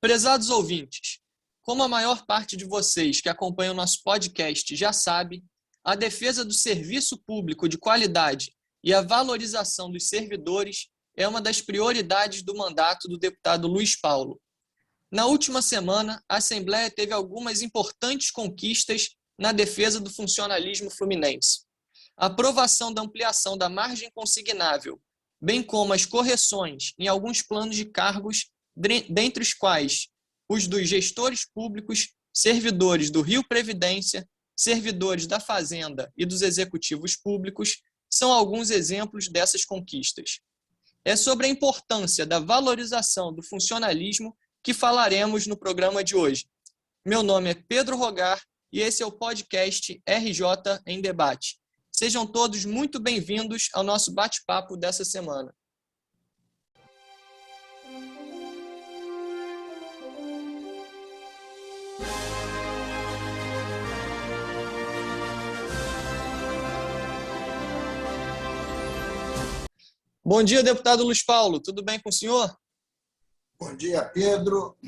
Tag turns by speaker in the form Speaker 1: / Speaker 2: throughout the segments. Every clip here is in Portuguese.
Speaker 1: Prezados ouvintes, como a maior parte de vocês que acompanham nosso podcast já sabe, a defesa do serviço público de qualidade e a valorização dos servidores é uma das prioridades do mandato do deputado Luiz Paulo. Na última semana, a Assembleia teve algumas importantes conquistas na defesa do funcionalismo fluminense. A aprovação da ampliação da margem consignável, bem como as correções em alguns planos de cargos, dentre os quais os dos gestores públicos, servidores do Rio Previdência, servidores da Fazenda e dos executivos públicos, são alguns exemplos dessas conquistas. É sobre a importância da valorização do funcionalismo que falaremos no programa de hoje. Meu nome é Pedro Rogar e esse é o podcast RJ em Debate. Sejam todos muito bem-vindos ao nosso bate-papo dessa semana. Bom dia, deputado Luiz Paulo. Tudo bem com o senhor?
Speaker 2: Bom dia, Pedro.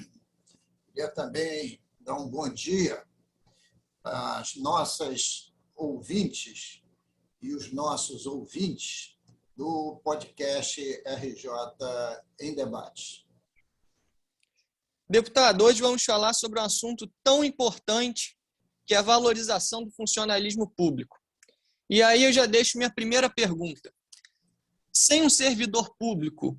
Speaker 2: Queria também dar um bom dia às nossas ouvintes e os nossos ouvintes do podcast RJ em Debate.
Speaker 1: Deputado, hoje vamos falar sobre um assunto tão importante que é a valorização do funcionalismo público. E aí eu já deixo minha primeira pergunta. Sem um servidor público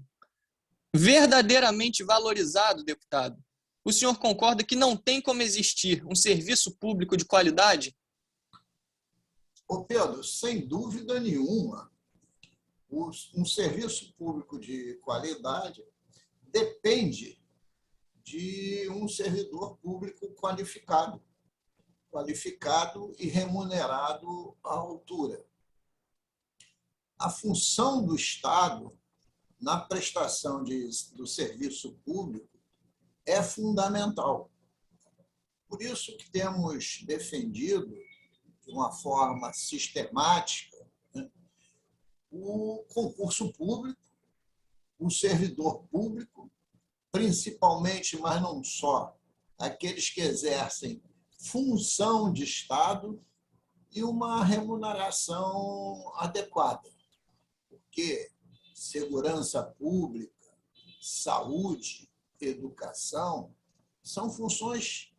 Speaker 1: verdadeiramente valorizado, deputado, o senhor concorda que não tem como existir um serviço público de qualidade?
Speaker 2: Ô Pedro, sem dúvida nenhuma, um serviço público de qualidade depende de um servidor público qualificado e remunerado à altura. A função do Estado na prestação do serviço público é fundamental. Por isso que temos defendido, de uma forma sistemática, o concurso público, o servidor público, principalmente, mas não só, aqueles que exercem função de Estado e uma remuneração adequada. Porque segurança pública, saúde, educação são funções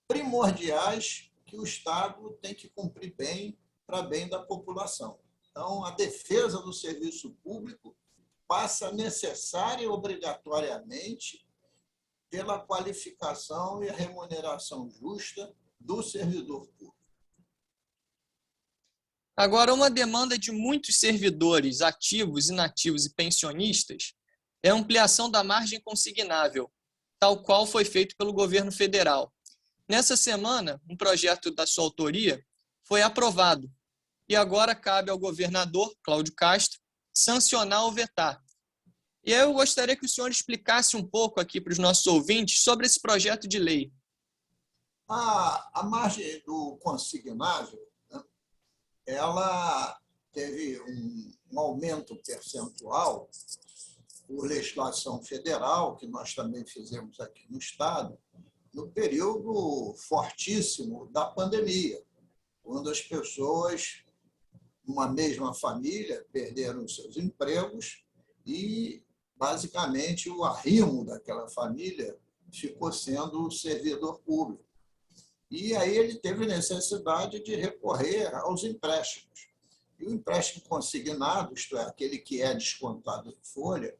Speaker 2: primordiais que o Estado tem que cumprir bem para bem da população. Então, a defesa do serviço público passa necessária e obrigatoriamente pela qualificação e a remuneração justa do servidor público.
Speaker 1: Agora, uma demanda de muitos servidores ativos, inativos e pensionistas é a ampliação da margem consignável, tal qual foi feito pelo governo federal. Nessa semana, um projeto da sua autoria foi aprovado e agora cabe ao governador, Cláudio Castro, sancionar ou vetar. E eu gostaria que o senhor explicasse um pouco aqui para os nossos ouvintes sobre esse projeto de lei.
Speaker 2: A margem do consignável, né, ela teve um aumento percentual por legislação federal, que nós também fizemos aqui no Estado, no período fortíssimo da pandemia, quando as pessoas, uma mesma família, perderam seus empregos e, basicamente, o arrimo daquela família ficou sendo o servidor público. E aí ele teve necessidade de recorrer aos empréstimos. E o empréstimo consignado, isto é, aquele que é descontado em folha,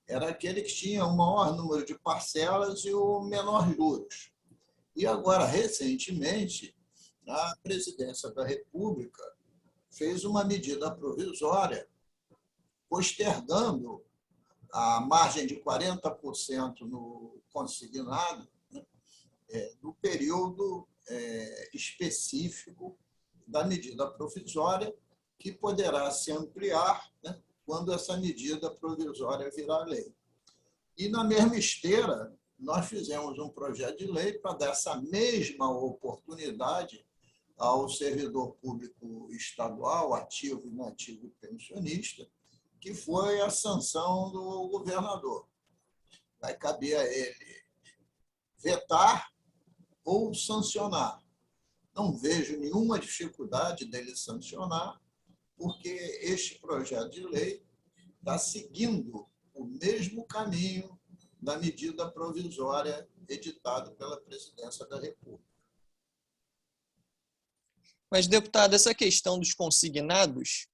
Speaker 2: era aquele que tinha o maior número de parcelas e o menor juros. E agora, recentemente, a Presidência da República fez uma medida provisória postergando a margem de 40% no consignado, né, do período específico da medida provisória, que poderá se ampliar, né, quando essa medida provisória virar lei. E, na mesma esteira, nós fizemos um projeto de lei para dar essa mesma oportunidade ao servidor público estadual, ativo, inativo e pensionista, que foi a sanção do governador. Vai caber a ele vetar ou sancionar. Não vejo nenhuma dificuldade dele sancionar, porque este projeto de lei está seguindo o mesmo caminho da medida provisória editada pela Presidência da República.
Speaker 1: Mas, deputado, essa questão dos consignados,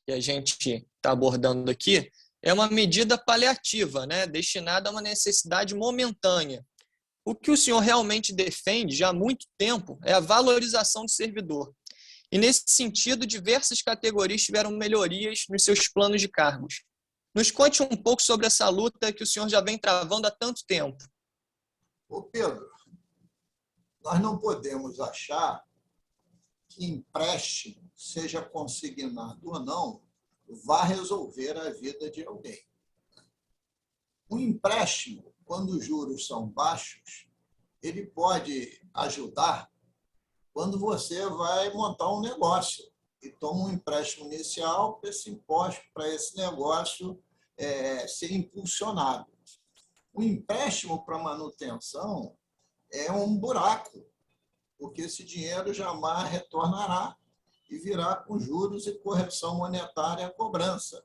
Speaker 1: que a gente está abordando aqui, é uma medida paliativa, né, destinada a uma necessidade momentânea. O que o senhor realmente defende já há muito tempo é a valorização do servidor. E, nesse sentido, diversas categorias tiveram melhorias nos seus planos de cargos. Nos conte um pouco sobre essa luta que o senhor já vem travando há tanto tempo.
Speaker 2: Ô Pedro, nós não podemos achar que empréstimo, seja consignado ou não, vá resolver a vida de alguém. Um empréstimo, quando os juros são baixos, ele pode ajudar quando você vai montar um negócio e toma um empréstimo inicial para esse negócio ser impulsionado. O empréstimo para manutenção é um buraco, porque esse dinheiro jamais retornará e virá com juros e correção monetária a cobrança.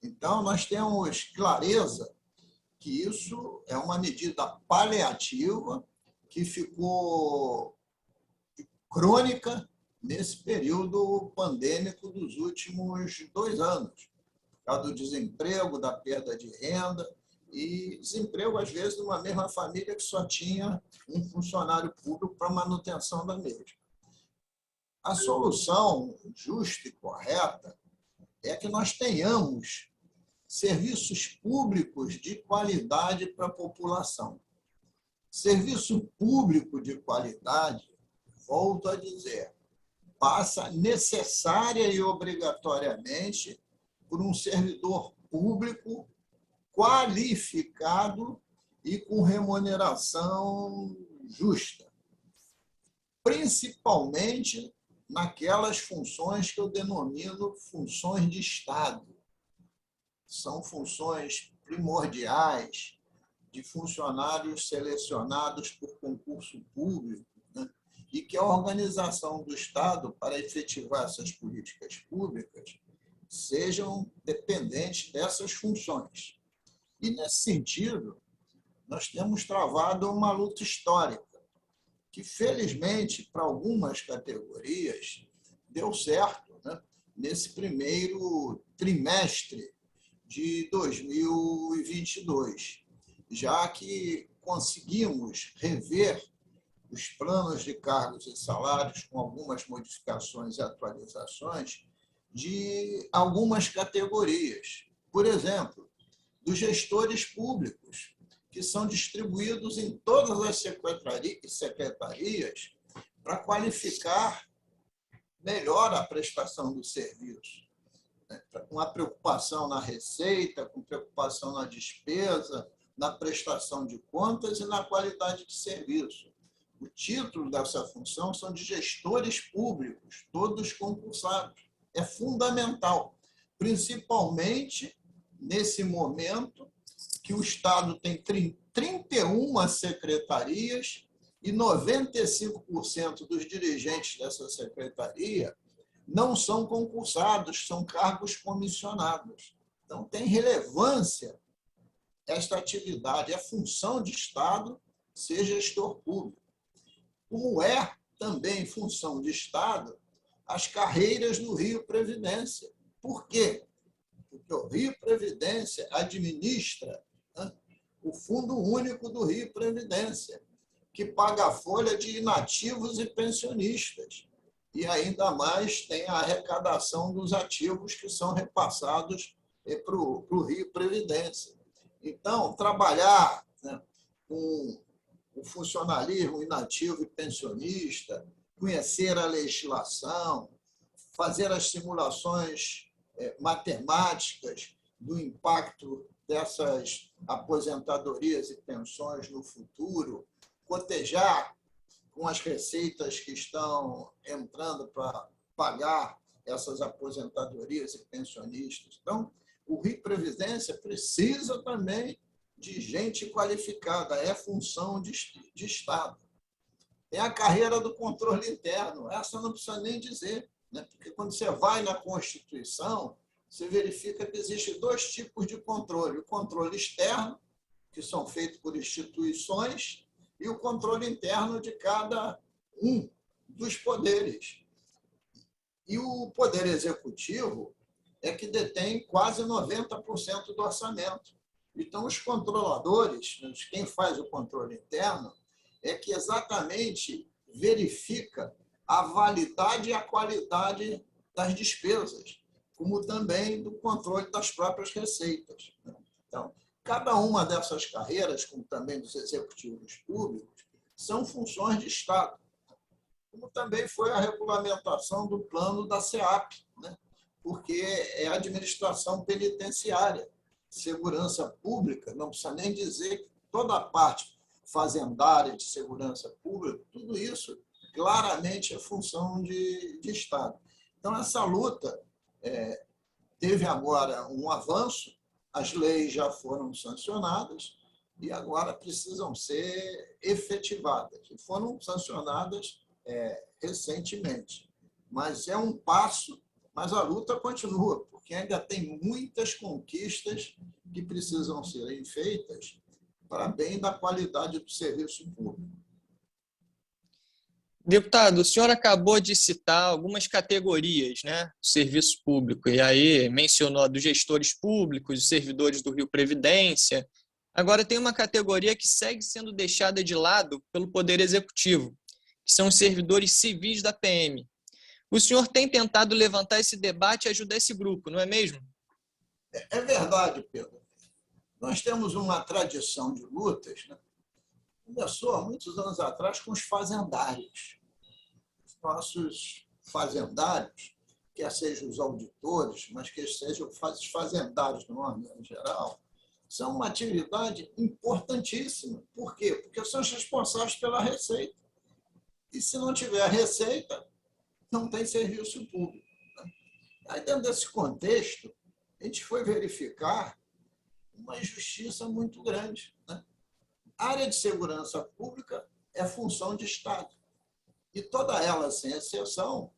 Speaker 2: Então, nós temos clareza que isso é uma medida paliativa que ficou crônica nesse período pandêmico dos últimos 2 anos, por causa do desemprego, da perda de renda e desemprego, às vezes, numa mesma família que só tinha um funcionário público para manutenção da mesma. A solução justa e correta é que nós tenhamos serviços públicos de qualidade para a população. Serviço público de qualidade, volto a dizer, passa necessária e obrigatoriamente por um servidor público qualificado e com remuneração justa, principalmente naquelas funções que eu denomino funções de Estado. São funções primordiais de funcionários selecionados por concurso público, né? E que a organização do Estado, para efetivar essas políticas públicas, sejam dependentes dessas funções. E, nesse sentido, nós temos travado uma luta histórica, que, felizmente, para algumas categorias, deu certo, né? Nesse primeiro trimestre de 2022, já que conseguimos rever os planos de cargos e salários com algumas modificações e atualizações de algumas categorias. Por exemplo, dos gestores públicos, que são distribuídos em todas as secretarias para qualificar melhor a prestação do serviço, com a preocupação na receita, com preocupação na despesa, na prestação de contas e na qualidade de serviço. O título dessa função são de gestores públicos, todos concursados. É fundamental, principalmente nesse momento que o Estado tem 31 secretarias e 95% dos dirigentes dessa secretaria não são concursados, são cargos comissionados. Então, tem relevância esta atividade, é função de Estado ser gestor público. Como é também função de Estado as carreiras do Rio Previdência. Por quê? Porque o Rio Previdência administra, né, o Fundo Único do Rio Previdência, que paga a folha de inativos e pensionistas. E ainda mais tem a arrecadação dos ativos que são repassados para o Rio Previdência. Então, trabalhar, né, com o funcionalismo inativo e pensionista, conhecer a legislação, fazer as simulações matemáticas do impacto dessas aposentadorias e pensões no futuro, cotejar com as receitas que estão entrando para pagar essas aposentadorias e pensionistas. Então, o Rio Previdência precisa também de gente qualificada, é função de Estado. É a carreira do controle interno, essa não precisa nem dizer, né? Porque quando você vai na Constituição, você verifica que existem dois tipos de controle: o controle externo, que são feitos por instituições, e o controle interno de cada um dos poderes. E o Poder Executivo é que detém quase 90% do orçamento. Então, os controladores, quem faz o controle interno, é que exatamente verifica a validade e a qualidade das despesas, como também do controle das próprias receitas. Então, cada uma dessas carreiras, como também dos executivos públicos, são funções de Estado, como também foi a regulamentação do plano da SEAP, né? Porque é a administração penitenciária, segurança pública, não precisa nem dizer que toda a parte fazendária de segurança pública, tudo isso claramente é função de Estado. Então, essa luta teve agora um avanço, as leis já foram sancionadas e agora precisam ser efetivadas. E foram sancionadas recentemente. Mas é um passo, mas a luta continua, porque ainda tem muitas conquistas que precisam serem feitas para bem da qualidade do serviço público.
Speaker 1: Deputado, o senhor acabou de citar algumas categorias, né, do serviço público, e aí mencionou dos gestores públicos, os servidores do Rio Previdência. Agora tem uma categoria que segue sendo deixada de lado pelo Poder Executivo, que são os servidores civis da PM. O senhor tem tentado levantar esse debate e ajudar esse grupo, não é mesmo?
Speaker 2: É verdade, Pedro. Nós temos uma tradição de lutas, né? Começou há muitos anos atrás com os fazendários. Os nossos fazendários, quer sejam os auditores, mas que sejam os fazendários, no nome em geral, são uma atividade importantíssima. Por quê? Porque são os responsáveis pela receita. E se não tiver receita, não tem serviço público. Aí, dentro desse contexto, a gente foi verificar uma injustiça muito grande, né? A área de segurança pública é função de Estado. E toda ela, sem exceção,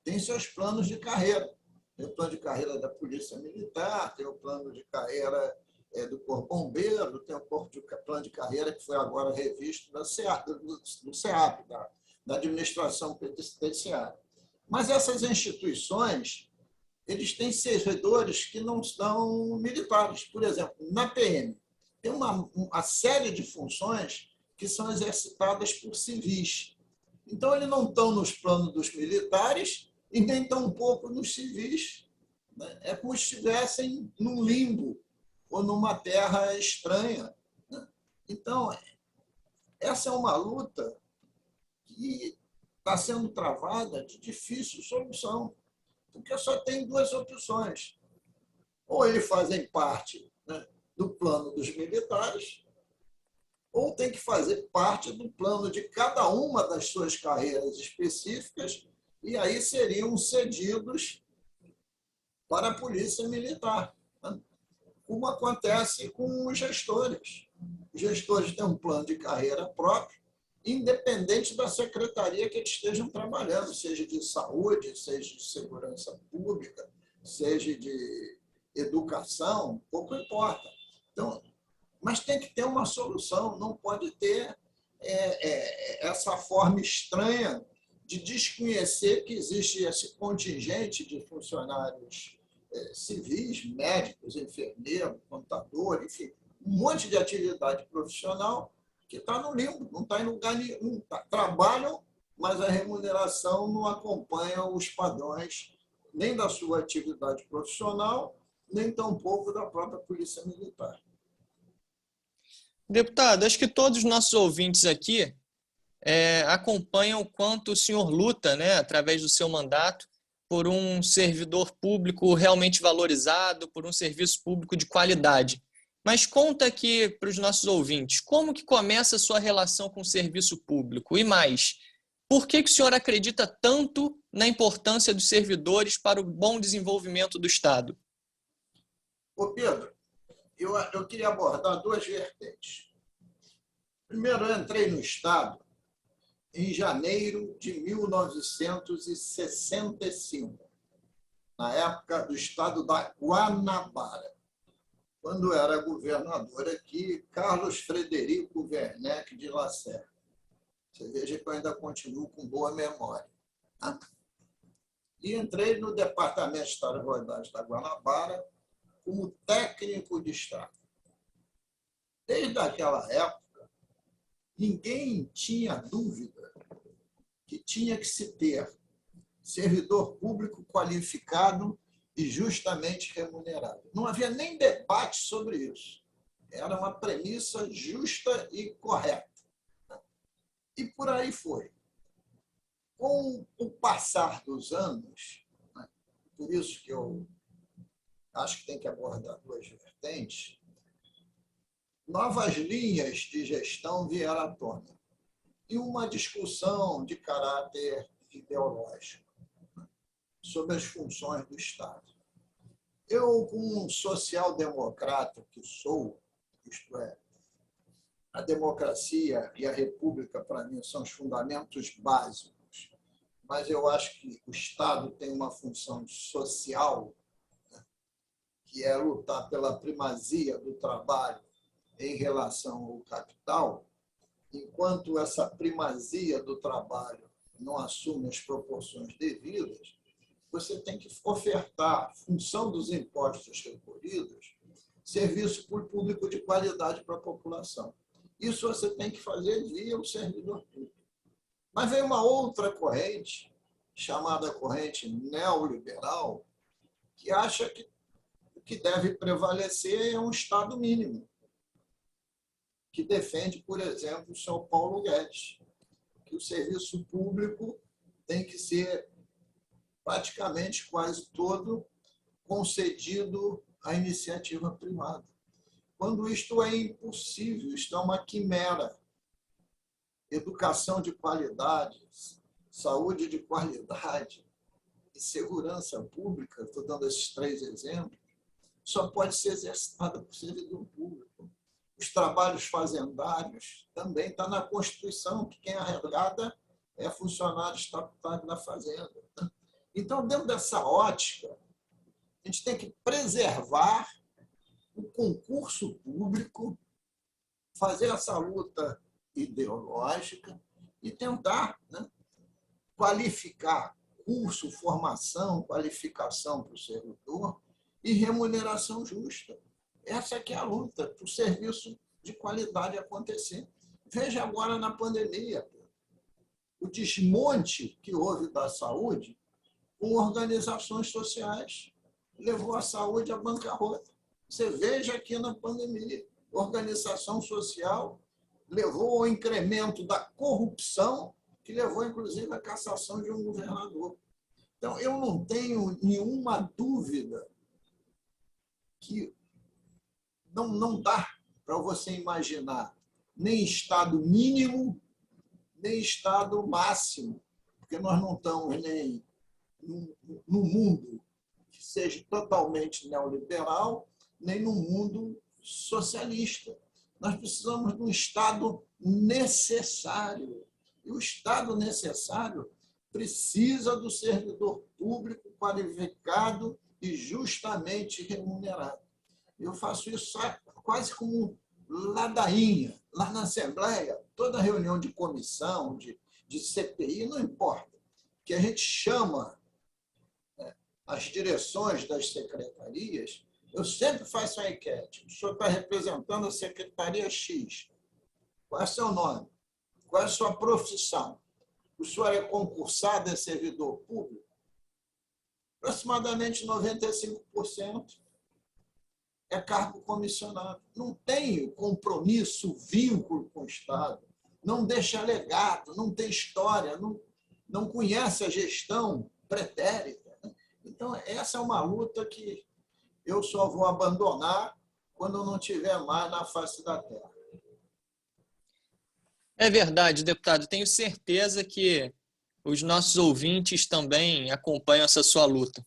Speaker 2: tem seus planos de carreira. Tem o plano de carreira da Polícia Militar, tem o plano de carreira do Corpo Bombeiro, tem o plano de carreira que foi agora revisto do SEAP, da Administração Penitenciária. Mas essas instituições, eles têm servidores que não são militares. Por exemplo, na PM, tem uma série de funções que são exercitadas por civis. Então, eles não estão nos planos dos militares e nem tampouco nos civis. Né? É como se estivessem num limbo ou numa terra estranha. Né? Então, essa é uma luta que está sendo travada de difícil solução, porque só tem duas opções. Ou eles fazem parte, né, do plano dos militares, ou tem que fazer parte do plano de cada uma das suas carreiras específicas, e aí seriam cedidos para a Polícia Militar, né? Como acontece com os gestores. Os gestores têm um plano de carreira próprio, independente da secretaria que eles estejam trabalhando, seja de saúde, seja de segurança pública, seja de educação, pouco importa. Então, mas tem que ter uma solução, não pode ter essa forma estranha de desconhecer que existe esse contingente de funcionários civis, médicos, enfermeiros, contador, enfim, um monte de atividade profissional que está no limbo, não está em lugar nenhum. Trabalham, mas a remuneração não acompanha os padrões nem da sua atividade profissional, nem tampouco da própria Polícia Militar.
Speaker 1: Deputado, acho que todos os nossos ouvintes aqui acompanham o quanto o senhor luta, né, através do seu mandato, por um servidor público realmente valorizado, por um serviço público de qualidade. Mas conta aqui para os nossos ouvintes, como que começa a sua relação com o serviço público? E mais, por que o senhor acredita tanto na importância dos servidores para o bom desenvolvimento do Estado?
Speaker 2: Ô Pedro, eu queria abordar duas vertentes. Primeiro, eu entrei no Estado em janeiro de 1965, na época do Estado da Guanabara, quando era governador aqui Carlos Frederico Werneck de Lacerda. Você veja que eu ainda continuo com boa memória. E entrei no Departamento de História e Rurais da Guanabara como técnico de Estado. Desde aquela época, ninguém tinha dúvida que tinha que se ter servidor público qualificado e justamente remunerado. Não havia nem debate sobre isso. Era uma premissa justa e correta. E por aí foi. Com o passar dos anos, por isso que eu acho que tem que abordar duas vertentes, novas linhas de gestão vieram à tona. E uma discussão de caráter ideológico sobre as funções do Estado. Eu, como um social-democrata que sou, isto é, a democracia e a república, para mim, são os fundamentos básicos, mas eu acho que o Estado tem uma função social, que é lutar pela primazia do trabalho em relação ao capital. Enquanto essa primazia do trabalho não assume as proporções devidas, você tem que ofertar, função dos impostos recolhidos, serviço público de qualidade para a população. Isso você tem que fazer via o servidor público. Mas vem uma outra corrente, chamada corrente neoliberal, que acha que o que deve prevalecer é um Estado mínimo, que defende, por exemplo, o senhor Paulo Guedes, que o serviço público tem que ser praticamente quase todo concedido à iniciativa privada. Quando isto é impossível, isto é uma quimera. Educação de qualidade, saúde de qualidade e segurança pública, estou dando esses três exemplos, só pode ser exercitada por servidor público. Os trabalhos fazendários também está na Constituição, que quem arrecada é funcionário estatutário da fazenda. Então, dentro dessa ótica, a gente tem que preservar o concurso público, fazer essa luta ideológica e tentar, qualificar curso, formação, qualificação para o servidor e remuneração justa. Essa que é a luta para o serviço de qualidade acontecer. Veja agora na pandemia, o desmonte que houve da saúde com organizações sociais levou a saúde à bancarrota. Você veja aqui na pandemia, organização social levou ao incremento da corrupção, que levou, inclusive, à cassação de um governador. Então, eu não tenho nenhuma dúvida que não dá para você imaginar nem Estado mínimo, nem Estado máximo, porque nós não estamos nem no mundo que seja totalmente neoliberal, nem no mundo socialista. Nós precisamos de um Estado necessário. E o Estado necessário precisa do servidor público qualificado e justamente remunerado. Eu faço isso quase como ladainha. Lá na Assembleia, toda reunião de comissão, de CPI, não importa, que a gente chama as direções das secretarias, eu sempre faço uma enquete. O senhor está representando a Secretaria X. Qual é o seu nome? Qual é a sua profissão? O senhor é concursado, é servidor público? Aproximadamente 95% é cargo comissionado. Não tem compromisso, vínculo com o Estado. Não deixa legado, não tem história, não conhece a gestão pretérita. Então, essa é uma luta que eu só vou abandonar quando eu não estiver mais na face da terra.
Speaker 1: É verdade, deputado. Tenho certeza que os nossos ouvintes também acompanham essa sua luta.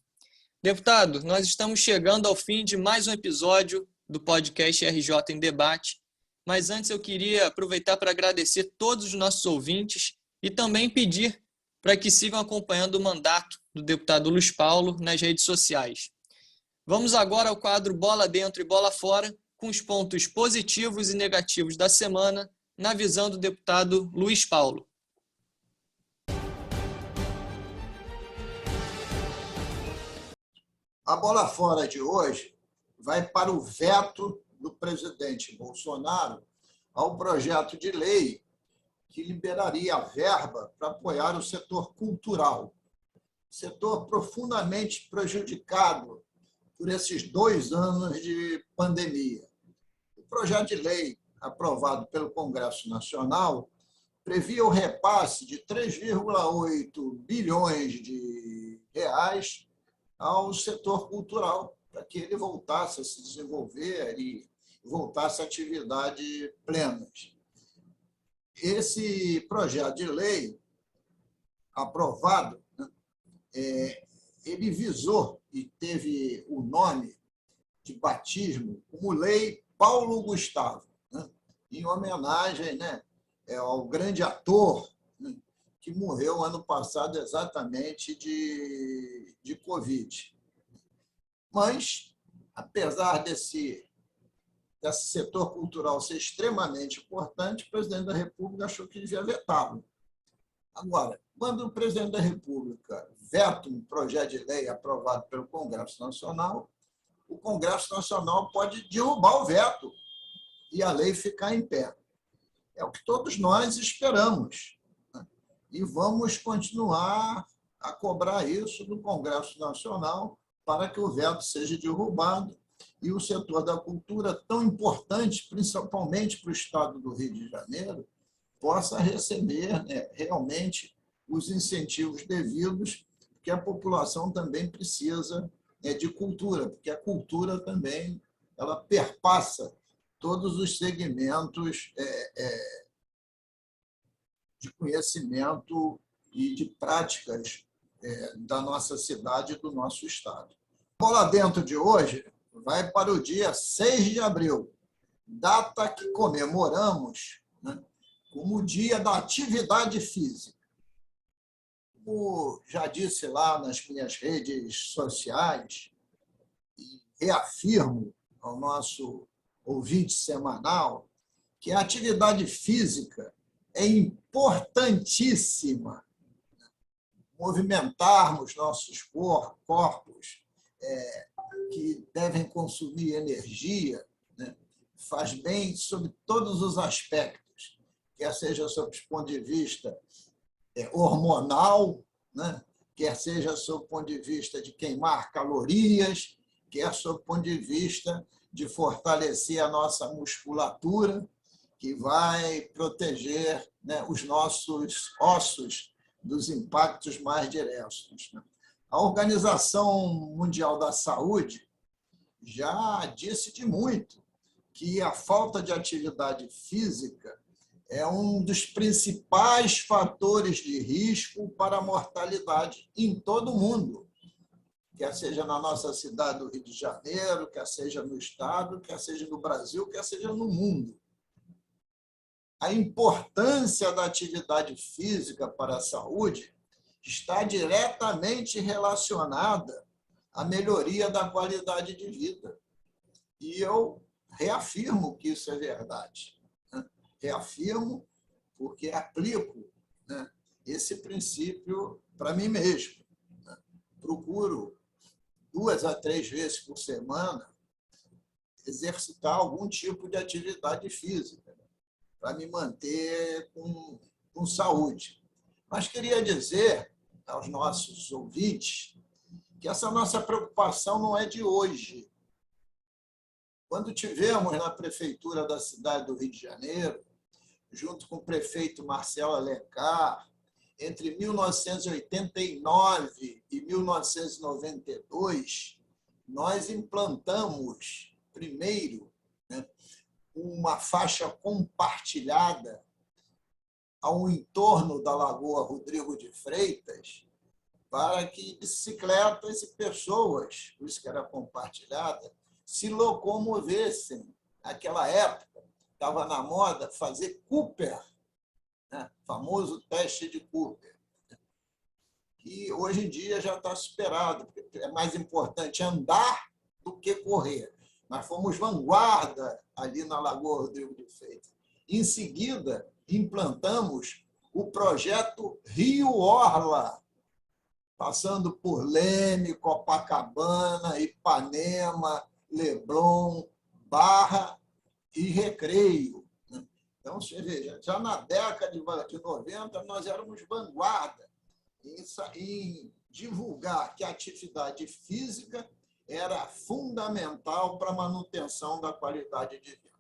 Speaker 1: Deputado, nós estamos chegando ao fim de mais um episódio do podcast RJ em Debate. Mas antes eu queria aproveitar para agradecer todos os nossos ouvintes e também pedir para que sigam acompanhando o mandato do deputado Luiz Paulo nas redes sociais. Vamos agora ao quadro Bola Dentro e Bola Fora, com os pontos positivos e negativos da semana, na visão do deputado Luiz Paulo.
Speaker 2: A bola fora de hoje vai para o veto do presidente Bolsonaro ao projeto de lei que liberaria a verba para apoiar o setor cultural, setor profundamente prejudicado por esses 2 anos de pandemia. O projeto de lei aprovado pelo Congresso Nacional previa o repasse de 3,8 bilhões de reais ao setor cultural, para que ele voltasse a se desenvolver e voltasse a atividades plenas. Esse projeto de lei aprovado, ele visou e teve o nome de batismo como Lei Paulo Gustavo, em homenagem ao grande ator que morreu ano passado exatamente de Covid. Mas, apesar desse setor cultural ser extremamente importante, o presidente da República achou que devia vetá-lo. Agora, quando o presidente da República veta um projeto de lei aprovado pelo Congresso Nacional, o Congresso Nacional pode derrubar o veto e a lei ficar em pé. É o que todos nós esperamos. E vamos continuar a cobrar isso do Congresso Nacional para que o veto seja derrubado e o setor da cultura, tão importante, principalmente para o estado do Rio de Janeiro, possa receber realmente os incentivos devidos, porque a população também precisa de cultura, porque a cultura também ela perpassa todos os segmentos de conhecimento e de práticas da nossa cidade e do nosso estado. Bola Dentro de hoje vai para o dia 6 de abril, data que comemoramos como o Dia da Atividade Física. Como já disse lá nas minhas redes sociais, e reafirmo ao nosso ouvinte semanal, que a atividade física é importantíssima. Movimentarmos nossos corpos, que devem consumir energia, faz bem sob todos os aspectos, quer seja sob o ponto de vista hormonal, quer seja sob o ponto de vista de queimar calorias, quer sob o ponto de vista de fortalecer a nossa musculatura, que vai proteger os nossos ossos dos impactos mais diretos. A Organização Mundial da Saúde já disse de muito que a falta de atividade física é um dos principais fatores de risco para a mortalidade em todo o mundo, quer seja na nossa cidade do Rio de Janeiro, quer seja no estado, quer seja no Brasil, quer seja no mundo. A importância da atividade física para a saúde está diretamente relacionada à melhoria da qualidade de vida. E eu reafirmo que isso é verdade. Reafirmo porque aplico esse princípio para mim mesmo. Procuro 2 a 3 vezes por semana exercitar algum tipo de atividade física para me manter com saúde. Mas queria dizer aos nossos ouvintes que essa nossa preocupação não é de hoje. Quando tivemos na prefeitura da cidade do Rio de Janeiro, junto com o prefeito Marcelo Alencar, entre 1989 e 1992, nós implantamos, primeiro, uma faixa compartilhada ao entorno da Lagoa Rodrigo de Freitas, para que bicicletas e pessoas, por isso que era compartilhada, se locomovessem. Naquela época, estava na moda fazer Cooper, né? Famoso teste de Cooper. E hoje em dia já está superado, porque é mais importante andar do que correr. Nós fomos vanguarda ali na Lagoa Rodrigo de Freitas. Em seguida, implantamos o projeto Rio Orla, passando por Leme, Copacabana, Ipanema, Leblon, Barra e Recreio. Então, você veja, já na década de 90, nós éramos vanguarda em divulgar que a atividade física era fundamental para a manutenção da qualidade de vida.